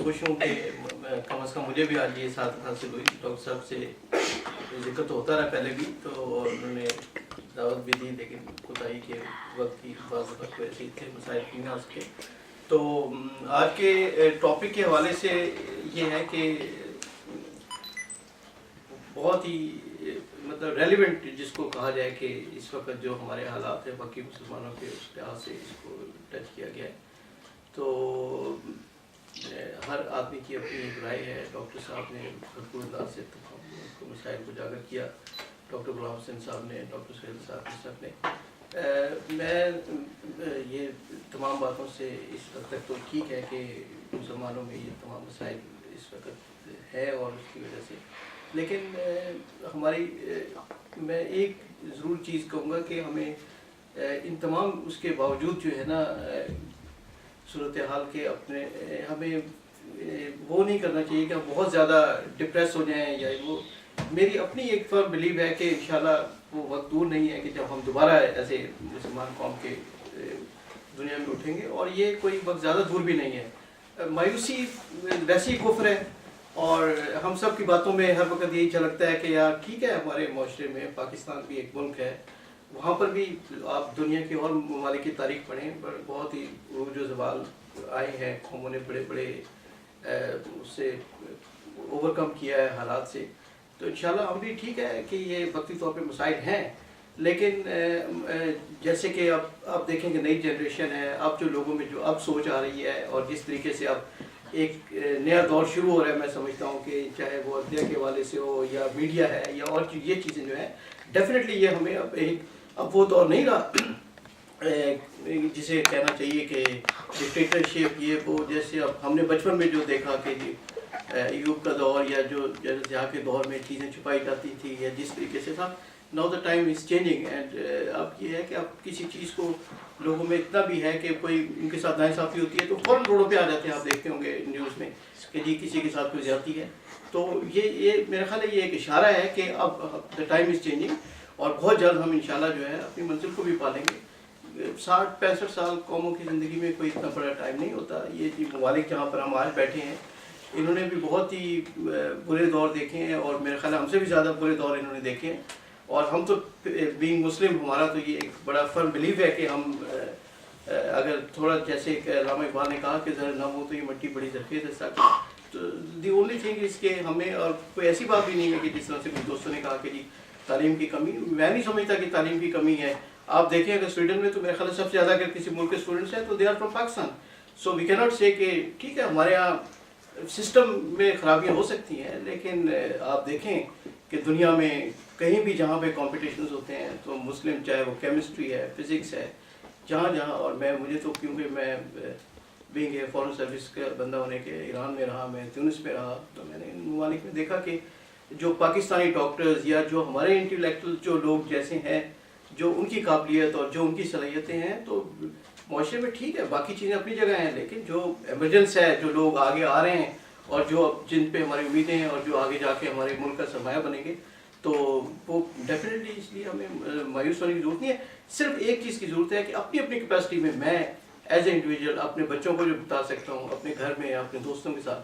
خوش ہوں کہ کم از کم مجھے بھی آج یہ سعادت حاصل ہوئی. ڈاکٹر صاحب سے ذکر تو ہوتا رہا پہلے بھی, تو اور انہوں نے دعوت بھی دی, لیکن کوتاہی کے وقت کی بعض وقت ایسے ہی تھے, مسائل بھی نہ اس کے. تو آج کے ٹاپک کے حوالے سے یہ ہے کہ بہت ہی مطلب ریلیونٹ جس کو کہا جائے کہ اس وقت جو ہمارے حالات ہیں باقی مسلمانوں کے اس لحاظ سے اس کو ٹچ کیا گیا ہے. تو ہر آدمی کی اپنی ایک رائے ہے. ڈاکٹر صاحب نے بھرپور انداز سے کو مسائل کو اجاگر کیا, ڈاکٹر غلام حسین صاحب نے, ڈاکٹر سہیل صاحب نے. میں یہ تمام باتوں سے اس حد تک تو ٹھیک ہے کہ مسلمانوں میں یہ تمام مسائل اس وقت ہے اور اس کی وجہ سے, لیکن ہماری میں ایک ضرور چیز کہوں گا کہ ہمیں ان تمام اس کے باوجود جو ہے نا صورتحال کے اپنے ہمیں وہ نہیں کرنا چاہیے کہ ہم بہت زیادہ ڈپریس ہو جائیں. یا وہ میری اپنی ایک فرم بلیو ہے کہ انشاءاللہ وہ وقت دور نہیں ہے کہ جب ہم دوبارہ ایسے مسلمان قوم کے دنیا میں اٹھیں گے, اور یہ کوئی وقت زیادہ دور بھی نہیں ہے. مایوسی ویسے ہی کفر ہے, اور ہم سب کی باتوں میں ہر وقت یہی جھلکتا ہے کہ یار ٹھیک ہے ہمارے معاشرے میں پاکستان بھی ایک ملک ہے, وہاں پر بھی آپ دنیا کے اور ممالک کی تاریخ پڑھیں, پر بہت ہی عروج و زوال آئے ہیں, قوموں نے بڑے بڑے اس سے اوور کم کیا ہے حالات سے. تو انشاءاللہ ہم بھی ٹھیک ہے کہ یہ وقتی طور پہ مسائل ہیں, لیکن جیسے کہ اب آپ دیکھیں کہ نئی جنریشن ہے, اب جو لوگوں میں جو اب سوچ آ رہی ہے اور جس طریقے سے اب ایک نیا دور شروع ہو رہا ہے, میں سمجھتا ہوں کہ چاہے وہ عدلیہ کے حوالے سے ہو یا میڈیا ہے یا اور یہ چیزیں جو ہیں, ڈیفینیٹلی یہ ہمیں اب وہ دور نہیں رہا جسے کہنا چاہیے کہ ڈکٹیٹرشپ یہ وہ, جیسے اب ہم نے بچپن میں جو دیکھا کہ ایوب کا دور یا جو جہاں کے دور میں چیزیں چھپائی جاتی تھی یا جس طریقے سے تھا. Now the time is changing, and اب یہ ہے کہ اب کسی چیز کو لوگوں میں اتنا بھی ہے کہ کوئی ان کے ساتھ ناانصافی ہوتی ہے تو فوراً روڈوں پہ آ جاتے ہیں. آپ دیکھتے ہوں گے نیوز میں کہ جی کسی کے ساتھ کوئی زیادتی ہے. تو یہ میرا خیال ہے یہ ایک اشارہ ہے کہ اب دا ٹائم از چینجنگ, اور بہت جلد ہم انشاءاللہ جو ہے اپنی منزل کو بھی پالیں گے. 60-65 سال قوموں کی زندگی میں کوئی اتنا بڑا ٹائم نہیں ہوتا. یہ جی ممالک جہاں پر ہم آج بیٹھے ہیں انہوں نے بھی بہت ہی برے دور دیکھے ہیں, اور میرے خیال ہم سے بھی زیادہ برے دور انہوں نے دیکھے ہیں. اور ہم تو بینگ مسلم, ہمارا تو یہ ایک بڑا فرم بلیو ہے کہ ہم اگر تھوڑا جیسے علامہ اقبال نے کہا کہ زر نہ ہو تو یہ مٹی بڑی زرخیز ہے ساتھ, تو دی اونلی تھنگ اس کے ہمیں, اور کوئی ایسی بات بھی نہیں ہے کہ جس طرح سے کچھ دوستوں نے کہا کہ جی تعلیم کی کمی, میں نہیں سمجھتا کہ تعلیم کی کمی ہے. آپ دیکھیں اگر سویڈن میں تو میرے خیال سب سے زیادہ اگر کسی ملک کے اسٹوڈنٹس ہیں تو دے آر فرام پاکستان. سو وی کی ناٹ سے کہ ٹھیک ہے ہمارے یہاں سسٹم میں خرابیاں ہو سکتی ہیں, لیکن آپ دیکھیں کہ دنیا میں کہیں بھی جہاں پہ کمپٹیشنز ہوتے ہیں تو مسلم, چاہے وہ کیمسٹری ہے, فزکس ہے, جہاں اور مجھے تو کیونکہ میں بینگ اے فارن سروس کا بندہ ہونے کے ایران میں رہا, میں تیونس میں رہا, تو میں نے ان ممالک میں دیکھا کہ جو پاکستانی ڈاکٹرز یا جو ہمارے انٹلیکچوئل جو لوگ جیسے ہیں, جو ان کی قابلیت اور جو ان کی صلاحیتیں ہیں, تو معاشرے میں ٹھیک ہے باقی چیزیں اپنی جگہ ہیں, لیکن جو ایمرجنس ہے, جو لوگ آگے آ رہے ہیں اور جو جن پہ ہماری امیدیں ہیں اور جو آگے جا کے ہمارے ملک کا سرمایہ بنیں گے, تو وہ ڈیفینیٹلی اس لیے ہمیں مایوس ہونے کی ضرورت نہیں ہے. صرف ایک چیز کی ضرورت ہے کہ اپنی اپنی کیپیسٹی میں ایز اے انڈیویجول اپنے بچوں کو جو بتا سکتا ہوں اپنے گھر میں یا اپنے دوستوں کے ساتھ,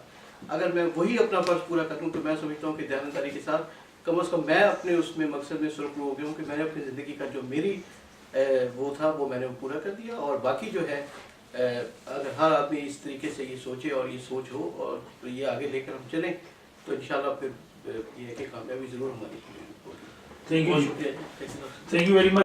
اگر میں وہی اپنا فرض پورا کروں تو میں سمجھتا ہوں کہ دیانتداری کے ساتھ کم از کم میں اپنے اس میں مقصد میں سرخرو ہو گیا ہوں کہ میں نے اپنی زندگی کا جو میری وہ تھا وہ میں نے پورا کر دیا. اور باقی جو ہے اگر ہر آدمی اس طریقے سے یہ سوچے اور یہ سوچ ہو اور یہ آگے لے کر ہم چلیں تو انشاءاللہ پھر یہ ہے کہ کامیابی ضرور ہماری ہوگی. Thank you very much.